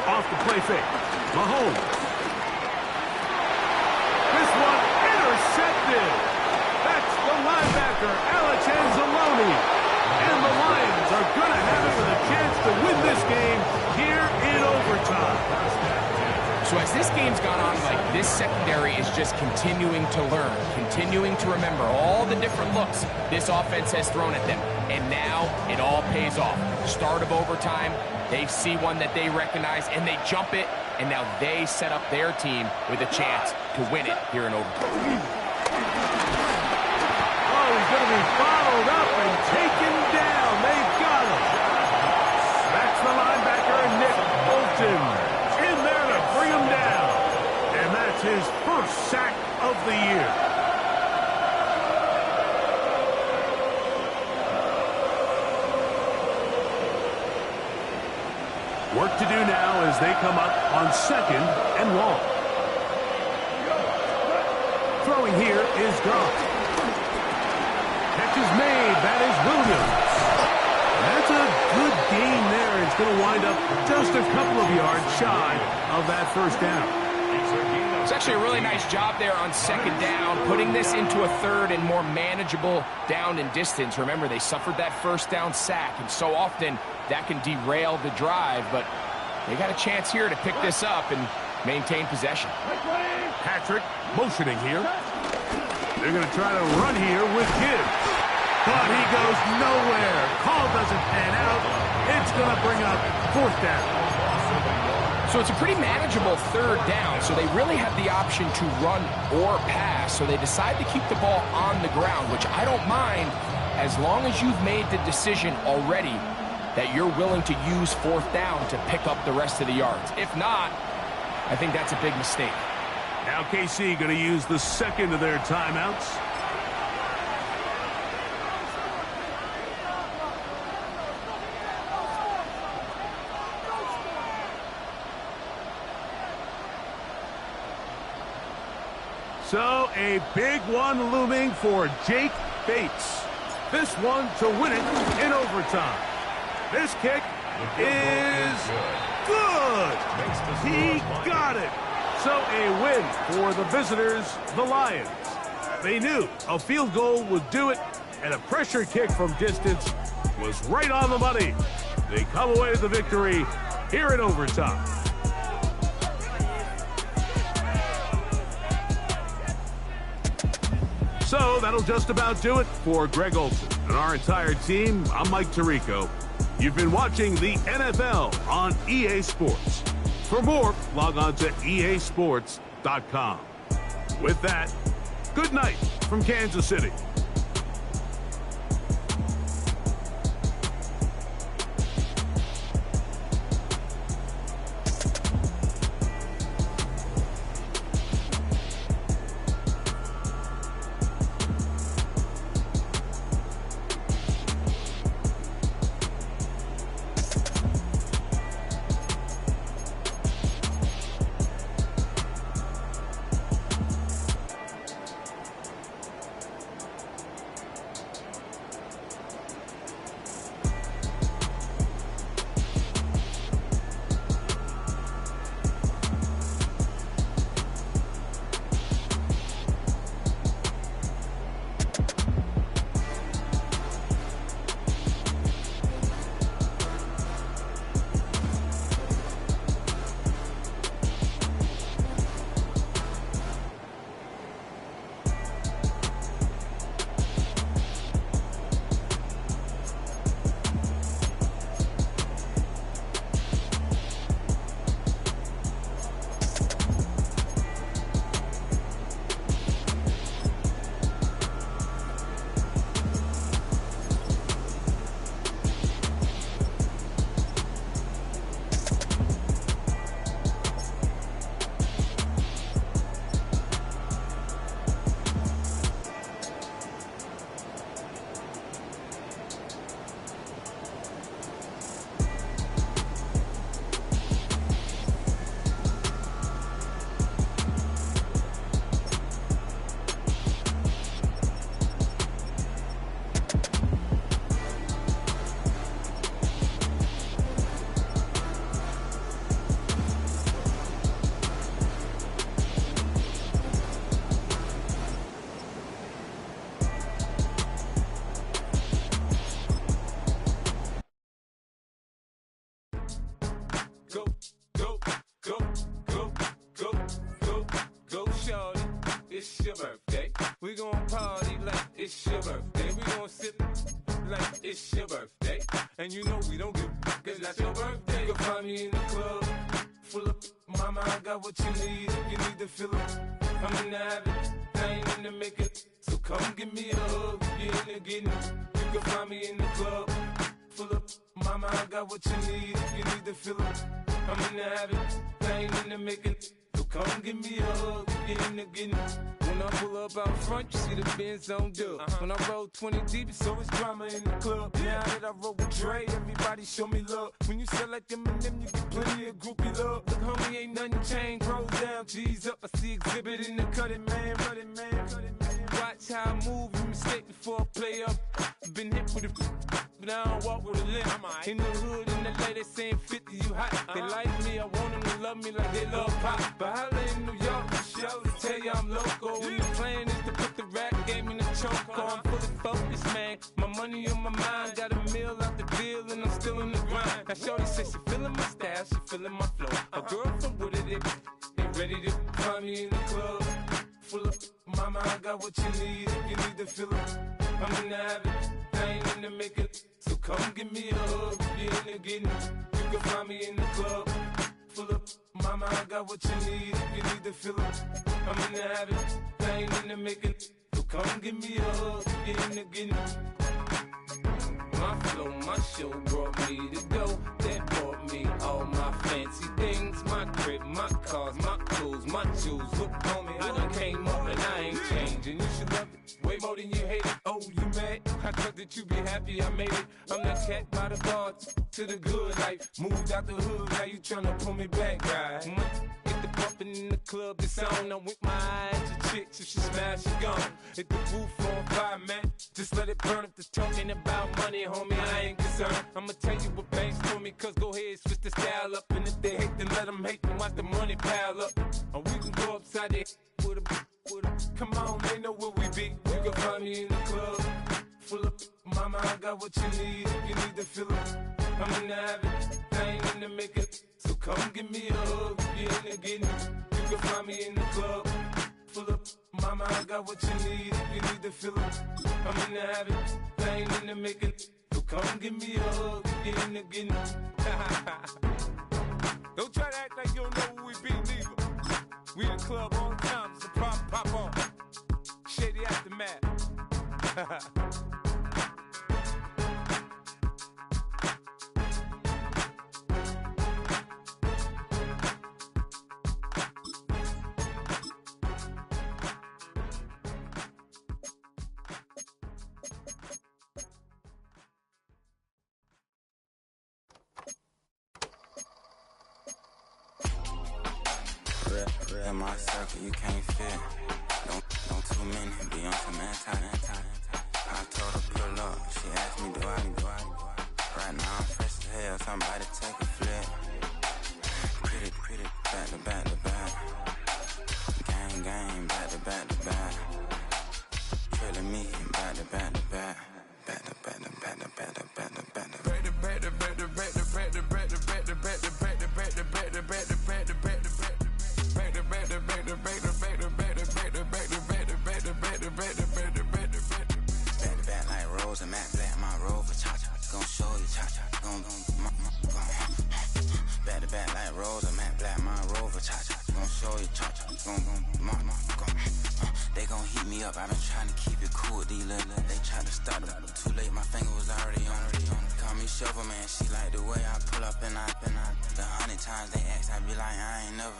Off the play fake. Mahomes. This one intercepted. That's the linebacker, Alex Anzalone. And the Lions are going to have it with a chance to win this game here in overtime. So as this game's gone on, Mike, this secondary is just continuing to learn, continuing to remember all the different looks this offense has thrown at them. And now it all pays off. Start of overtime, they see one that they recognize, and they jump it, and now they set up their team with a chance to win it here in overtime. Oh, he's going to be followed up and taken down. They've got him. That's the linebacker, Nick Bolton, in there to bring him down. And that's his first sack of the year. Work to do now as they come up on 2nd and long. Throwing here is Goff. Catch is made. That is Williams. That's a good gain there. It's going to wind up just a couple of yards shy of that first down. It's actually a really nice job there on 2nd down, putting this into a 3rd and more manageable down and distance. Remember, they suffered that first down sack, and so often that can derail the drive, but they got a chance here to pick this up and maintain possession. Patrick motioning here. They're going to try to run here with Gibbs. But he goes nowhere. Call doesn't pan out. It's going to bring up 4th down. So it's a pretty manageable 3rd down, so they really have the option to run or pass, so they decide to keep the ball on the ground, which I don't mind as long as you've made the decision already that you're willing to use 4th down to pick up the rest of the yards. If not, I think that's a big mistake. Now KC going to use the 2nd of their timeouts. So a big one looming for Jake Bates. This one to win it in overtime. This kick is good. He got it. So a win for the visitors, the Lions. They knew a field goal would do it, and a pressure kick from distance was right on the money. They come away with the victory here in overtime. So that'll just about do it for Greg Olsen and our entire team. I'm Mike Tirico. You've been watching the NFL on EA Sports. For more, log on to easports.com. With that, good night from Kansas City. birthday. We gon' party like it's your birthday. We gon' sip like it's your birthday. And you know we don't give cause that's your birthday. You can find me in the club, full of mama, I got what you need. If you need to fill it, I'm in the habit, I ain't in the making. So come give me a hug, you in the getting. You can find me in the club, full of mama, I got what you need. If you need to fill it, I'm in the habit, I ain't in the making. So come give me a hug, you in the getting. When I pull up out front, you see the Benz on dub. When I roll 20 deep, it's always drama in the club. Now that I roll with Dre, everybody show me love. When you sell like Eminem, you get plenty of groupie love. Look, homie, ain't nothing changed. Rolls down, G's up. I see exhibit in the cutting, man. Running, man. Watch how I move, you mistake before I play up. Been hit with a but I don't walk with a limp. In the hood, in the lady saying 50, you hot. They like me, I want them to love me like they love pop. But holla in New York, show to tell you I'm local. And the plan is to put the rap game in the choke. I'm fully focused, man. My money on my mind, got a meal out the deal, and I'm still in the grind. Now shorty says she feeling my style, she feeling my flow. A girl from Wooded, they ready to find me in the club. Full of mama, I got what you need. If you need to fill it, I'm in the habit, I ain't in the making. So come give me a hug, you in the getting. You can find me in the club, full of mama, I got what you need. If you need to fill it, I'm in the habit, I ain't in the making. So come give me a hug, you in the getting. My flow, my show brought me to go. That brought me all my fancy things. My crib, my cars, my clothes, my shoes. Look, homie, I done came up and I ain't changing. You should love it way more than you hate it. Oh, you mad? I thought that you be happy I made it. I'm that cat by the bar to the good life. Moved out the hood, now you tryna pull me back, right? Get the bumpin' in the club, it's on. I'm with my eyes to chicks, if she smash, she gone. Hit the roof on fire, man. Just let it burn. If they're talking about money, homie, I ain't concerned. I'ma tell you what banks told me, cause go ahead, switch the style up. And if they hate, then let them hate, then watch the money pile up. Or we can go upside there with a come on, they know where we be. You can find me in the club, full of mama, I got what you need. If you need to fill it, I'm in the habit, I ain't in the making. So come give me a hug, you in the getting. You can find me in the club, full of mama, I got what you need. If you need to fill it, I'm in the habit, I ain't in the making. So come give me a hug, you in the getting. Don't try to act like you don't know who we be, neither. We in the club all the time, it's a problem, pop on. Shady Aftermath. In my circle, you can't fit. Don't too many be on some anti. I told her pull up. She asked me do I. Right now I'm fresh as hell. Somebody take a flip. Pretty, back to back. Gang, back to back. Trailing me, back to back. They gon' heat me up, I been trying to keep it cool with these little. They tried to start them, too late, my finger was already on. Call me Shovel Man, she like the way I pull up and I. The 100 times they ask, I be like, I ain't never.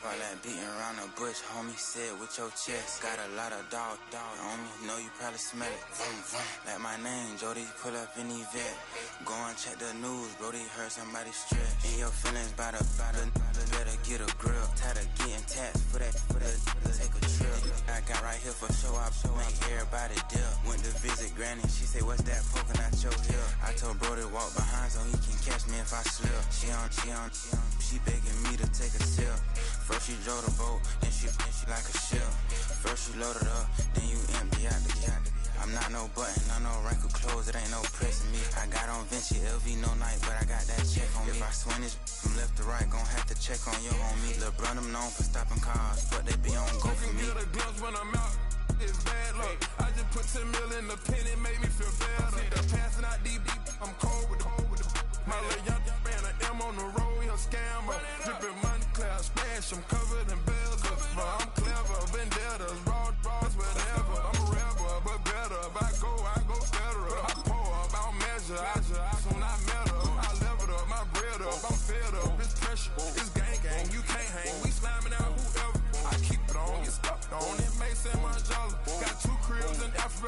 All that beating around the bush, homie said with your chest. Got a lot of dog on me, know you probably smell it. Like my name, Jody, pull up in the vet. Go and check the news, Brody heard somebody stretch. In your feelings by the better get a grill. Tired of getting taxed for that, take a trip. I got right here for show up, make everybody dip. Went to visit Granny, she said, what's that poking out your hip? I told Brody walk behind so he can catch me if I slip. She begging me to take a sip. First she drove the boat, then she like a ship. First you load it up, then you empty out the I'm not no button, I no wrinkle clothes, it ain't no pressing me. I got on Vinci, LV, no night, but I got that check on me. If I swing this from left to right, gon' have to check on your homie. Lil' Brun, I'm known for stopping cars, but they be on go for me. The gloves when I'm out,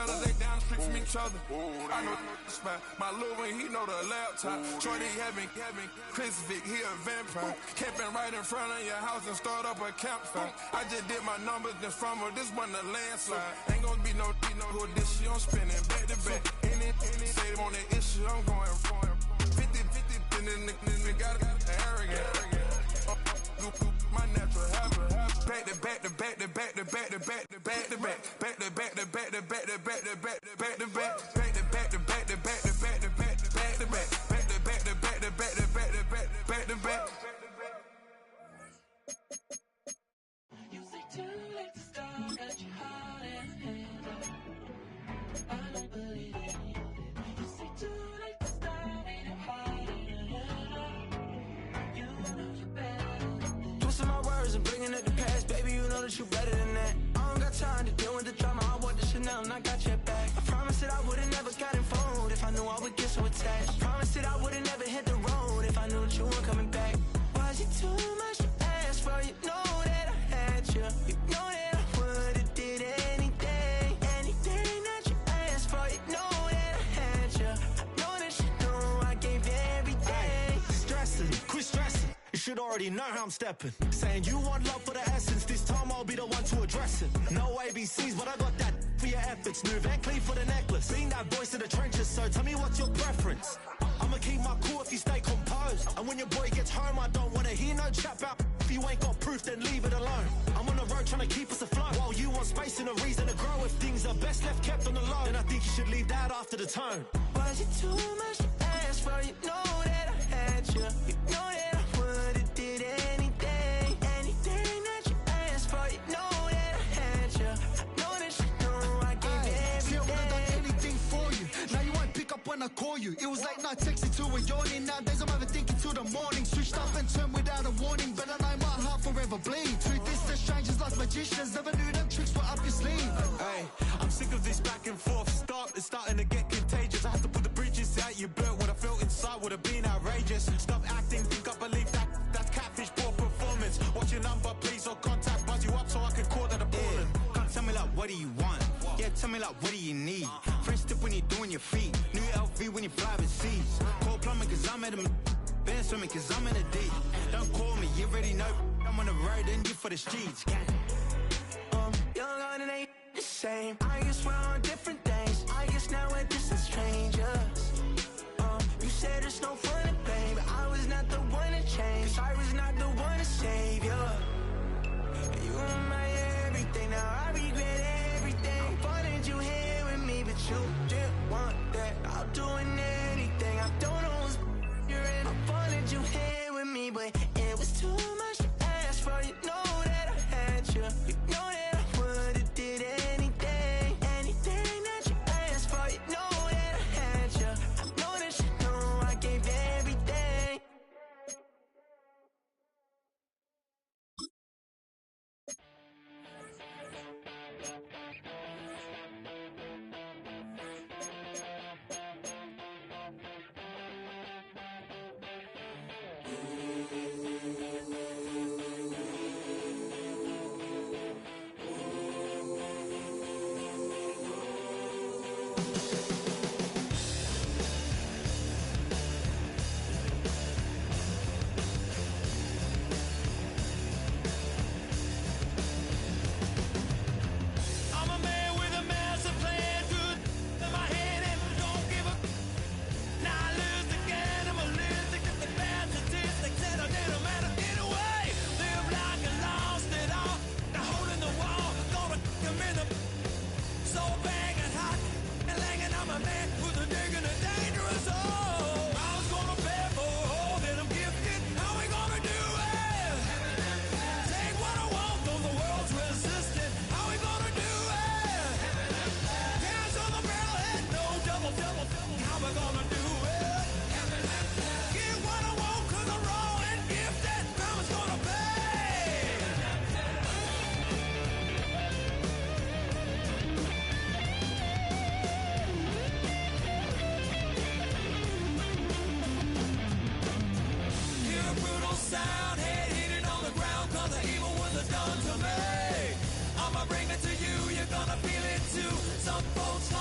better, they down the street from each other. I know the spot. My little one, he know the laptop. Shorty having Chris Vick, he a vampire. Camping right in front of your house and start up a campfire. I just did my numbers then from her, this wasn't a landslide. Ain't gonna be no who this shit, I'm spinning back to back. Any say them on that issue, I'm going 50, and then the got arrogant. My natural habit. Back to back to back to back to back to back to back to back. Back to back to back to back to back to back to back to back. Back to back to back to back to back to back to back to back. Back to back to back to back to back to back to back. You say too late to start, got your heart in hand. I don't believe it. You say too late to start, ain't it hard? You know you better. Twisting my words and bringing up the past, baby, you know that you better than that. I don't got time to deal with the drama, I want the Chanel and I got your back. I promised that I would've never gotten phoned if I knew I would get so attached. I promised that I would've never hit the road if I knew that you weren't coming back. Was it too much to ask for? You know that I had you. You know that I would've did anything that you asked for. You know that I had you. I know that you know I gave everything. Stressing, quit stressing. You should already know how I'm stepping. Saying you want love for the essence. This time I'll be the one to address it. No ABCs, but I got that for your efforts. New Van Cleef for the necklace. Being that voice in the trenches, so tell me what's your preference. I'ma keep my cool if you stay composed. And when your boy gets home, I don't wanna hear no chat about. If you ain't got proof, then leave it alone. I'm on the road trying to keep us afloat. While you want space and a reason to grow. If things are best left kept on the low, then I think you should leave that after the tone. Was it too much to ask for? You know that I had you. You know that I would've did anything that you asked for. You know that I had you. I know that you know I gave everything. See, I would've done anything for you. Now you won't pick up when I call you. It was late night texting to a yawning. Nowadays I'm overthinking till the morning. Switched up and turned without a warning. But I know my heart forever bleeds. Truth is that strangers like magicians. Never knew them tricks were up your sleeve. Hey, I'm sick of this back and forth. It's starting to get contagious. I have to put the bridges out you built. What I felt inside would have been outrageous. Stop acting, think I believe that. That's catfish, poor performance. What's your number, please, or contact. Buzz you up so I can call that a problem. Can't tell me like, what do you want? Yeah, tell me like, what do you need? French tip when you're doing your feet. New LV when you fly overseas. Call plumbing cause I'm at a band swimming cause I'm in a deep. Don't call me, you already know. I'm on the road and you for the streets. Young on and ain't the same. I guess we're on different things. I guess now we're distant strangers. You said it's no fun to blame, but I was not the one to change. I was not the one to save you. You were my everything. Now I regret everything. Wanted you here with me, but you didn't want that. I'm doing anything. I don't know what's you're in. I wanted you here with me, but it was too much to ask for. You know that I had you. You know that I would've did anything that you asked for. You know that I had you. I know that you know I gave everything. Some folks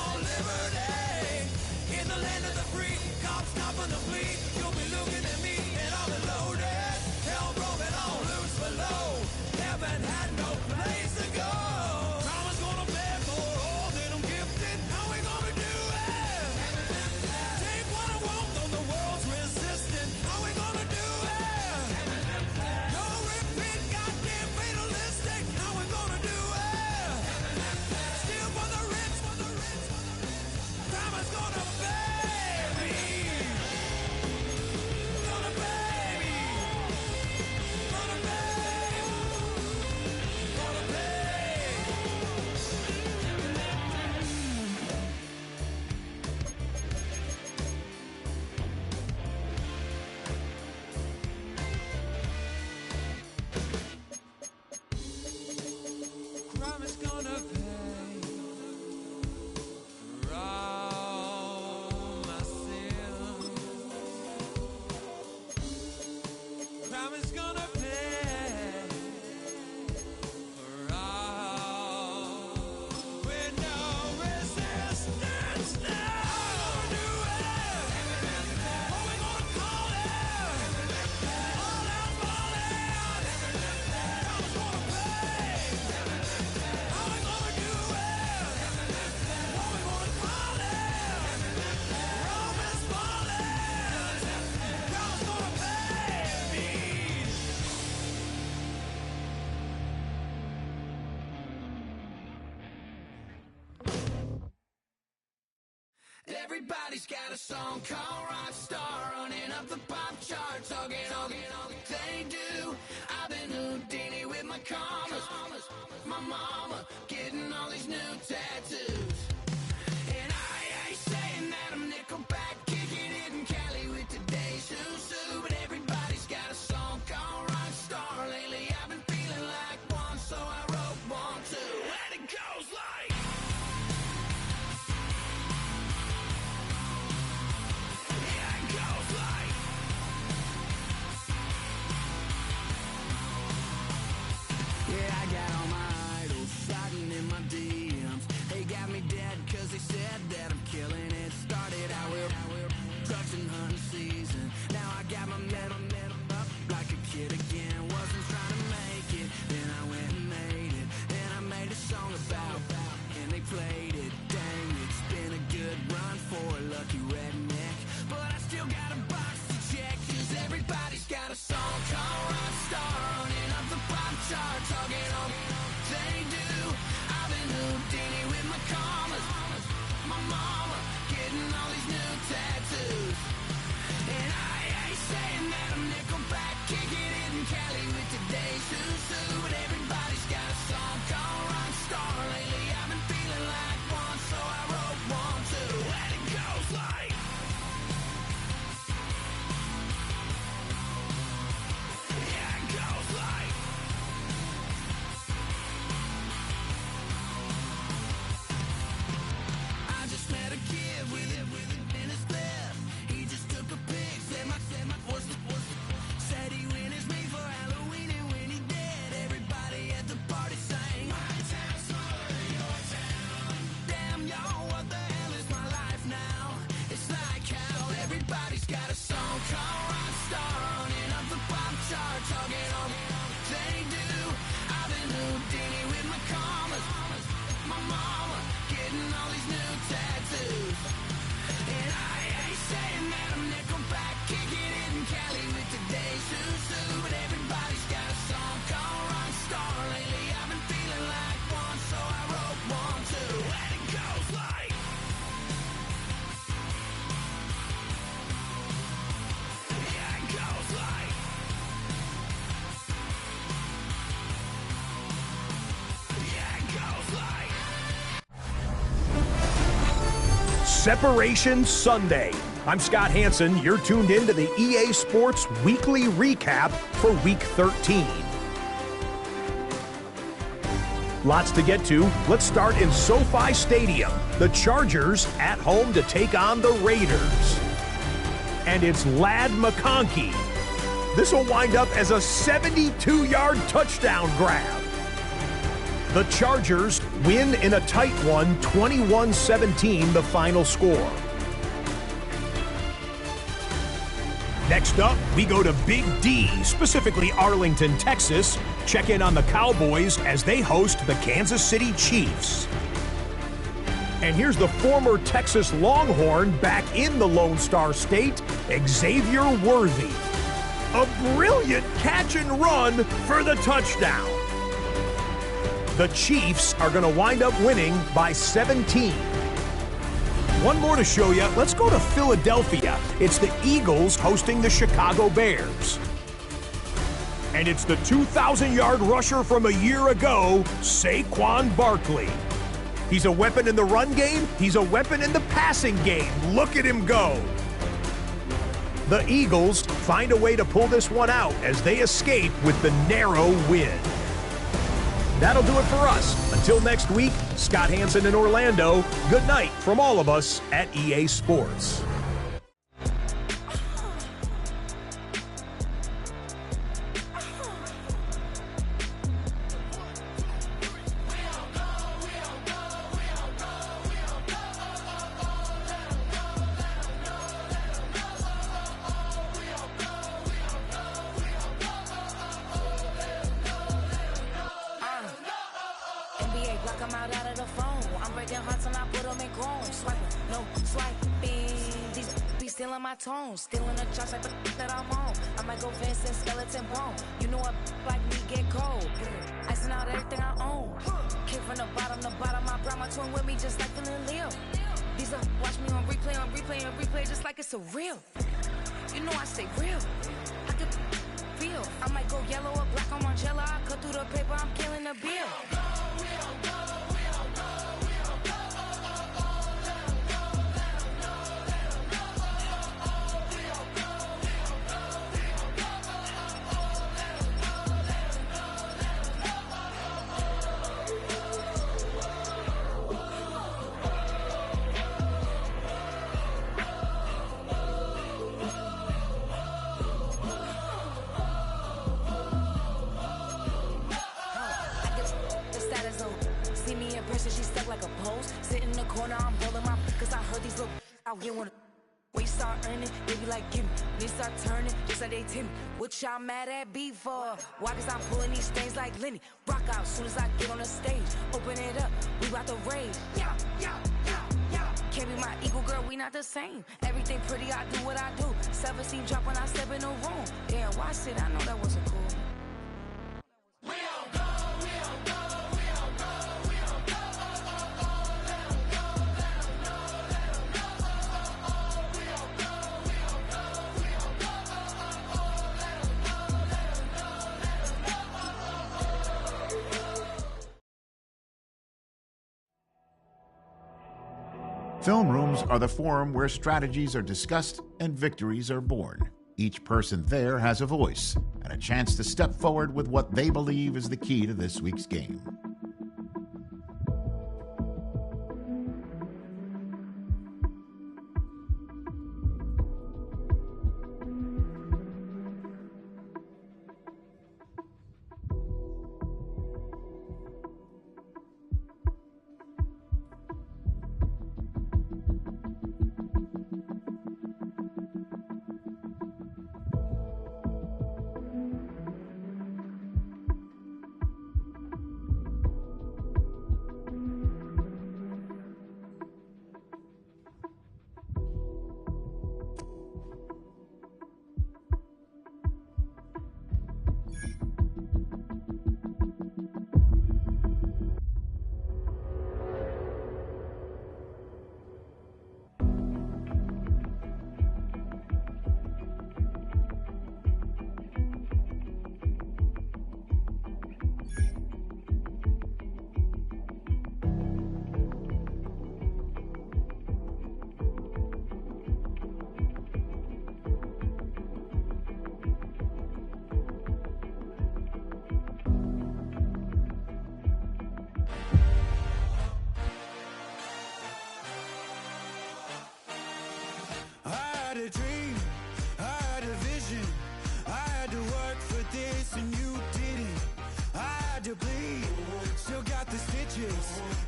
stopping the bleed. You'll be looking at me and I'll be loaded. Hell broken all loose below. Heaven had no place to go. Karma's gonna pay for all that I'm gifted. How we gonna do it? Take what I want, though the world's resistant. How we gonna do it? No repeat, goddamn fatalistic. How we gonna do it? Steal for the rich, for the rich, for the rich. Karma's gonna pay me. Gonna pay me. Gonna pay. Gonna pay. Crime is gonna pay for all my sins. Crime is gonna pay for all with no resistance. Now do it. What we gonna call it? All out falling. Karma's gonna pay. How we gonna do it? What we gonna call it? Rome is falling. Karma's gonna pay me. Everybody's got a song called Rockstar, running up the pop charts, talking all they do. I've been Houdini with my commas, my mama getting all these new tattoos. And I ain't saying that I'm Nickelback, kicking it in Cali with today's Susu, but everybody's got a song called Rockstar. Lately I've been feeling like one, so I wrote one too. And it goes like, yeah, it goes like, yeah, I got all my idols sliding in my DMs. They got me dead cause they said that I'm killing it. Started out with trucks and hunting season. Now I got my metal up like a kid again. Wasn't trying to make it, then I went and made it. Then I made a song about and they played it. Dang, it's been a good run for a lucky redneck. But I still got a box to check, cause everybody's got a song called Rockstar, running up the pop chart, talking all they do. I've been Houdini with my commas, my mama getting all these new tattoos. And I ain't saying that I'm Nickelback, kicking it in Cali with today's Susu, but everybody's got a song called Rockstar. Lately I've been feeling like one, so I wrote one too. And it goes like, yeah, it goes like, I just met a kid with it in his lip. He just took a pic, said my said he witnessed me for Halloween, and when he did, everybody at the party sang, my town's smaller than your town. Damn, y'all, what the hell is my life now? It's like how everybody's got a song called Rockstar, running up the pop chart, talking all they do. I've been Houdini with my commas, my mama getting all these new tattoos. And I ain't saying that I'm Nickelback, kicking it in Cali with today's Susu, but everybody's got a song called Rockstar. Lately I've been feeling like one, so I wrote one too. And it goes like, yeah, it goes like, yeah, it goes like. Separation Sunday. I'm Scott Hansen. You're tuned in to the EA Sports Weekly Recap for Week 13. Lots to get to. Let's start in SoFi Stadium. The Chargers at home to take on the Raiders. And it's Ladd McConkey. This will wind up as a 72-yard touchdown grab. The Chargers win in a tight one, 21-17 the final score. Next up, we go to Big D, specifically Arlington, Texas. Check in on the Cowboys as they host the Kansas City Chiefs. And here's the former Texas Longhorn back in the Lone Star State, Xavier Worthy. A brilliant catch and run for the touchdown. The Chiefs are going to wind up winning by 17. One more to show you. Let's go to Philadelphia. It's the Eagles hosting the Chicago Bears. And it's the 2,000-yard rusher from a year ago, Saquon Barkley. He's a weapon in the run game. He's a weapon in the passing game. Look at him go. The Eagles find a way to pull this one out as they escape with the narrow win. That'll do it for us. Until next week, Scott Hansen in Orlando, good night from all of us at EA Sports. Stealing the chops like the that I'm on. I might go fast and skeleton bone. You know a like me get cold. Icing out everything I own. Came from the bottom, I brought my twin with me just like feeling Leo. These are watch me on replay, just like it's a real. You know I stay real. I could feel. I might go yellow or black on Margiela. I cut through the paper, I'm killing the bill. Out here when we start earning, they be like, give me. They start turning, just like they tell me. What y'all mad at B for? Why? Cause I'm pulling these things like Lenny. Rock out soon as I get on the stage. Open it up, we about to rage. Yeah. Can't be my equal, girl, we not the same. Everything pretty, I do what I do. Self-esteem drop when I step in the room. Damn, watch it, I know that wasn't cool. We don't go. Film rooms are the forum where strategies are discussed and victories are born. Each person there has a voice and a chance to step forward with what they believe is the key to this week's game.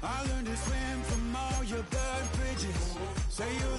I learned to swim from all your burned bridges. Say you